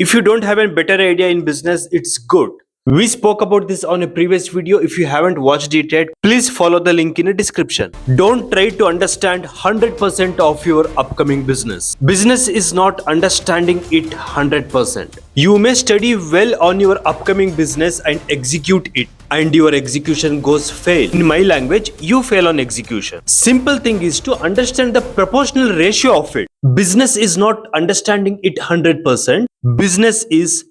If you don't have a better idea in business, it's good. We spoke about this on a previous video. If you haven't watched it yet, please follow the link in the description. Don't try to understand 100% of your upcoming business. Business is not understanding it 100%. You may study well on your upcoming business and execute it, and your execution goes fail. In my language, you fail on execution. Simple thing is to understand the proportional ratio of it. Business is not understanding it 100%. Business is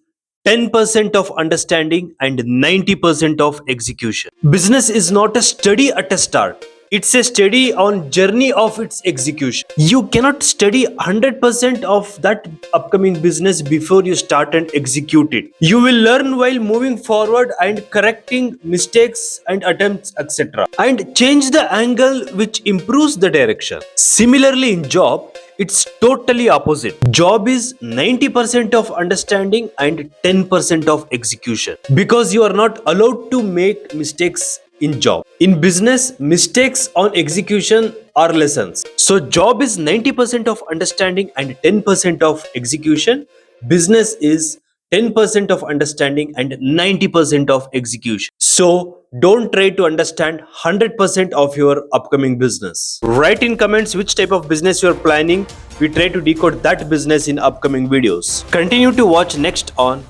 10% of understanding and 90% of execution. Business is not a study at a start. It's a study on journey of its execution. You cannot study 100% of that upcoming business before you start and execute it. You will learn while moving forward and correcting mistakes and attempts, etc. And change the angle which improves the direction. Similarly in job, it's totally opposite. Job is 90% of understanding and 10% of execution. Because you are not allowed to make mistakes in job. In business, mistakes on execution are lessons. So job is 90% of understanding and 10% of execution. Business is 10% of understanding and 90% of execution. So don't try to understand 100% of your upcoming business. Write in comments which type of business you are planning. We try to decode that business in upcoming videos. Continue to watch next on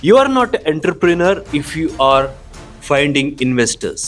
You Are Not an Entrepreneur if you are finding investors.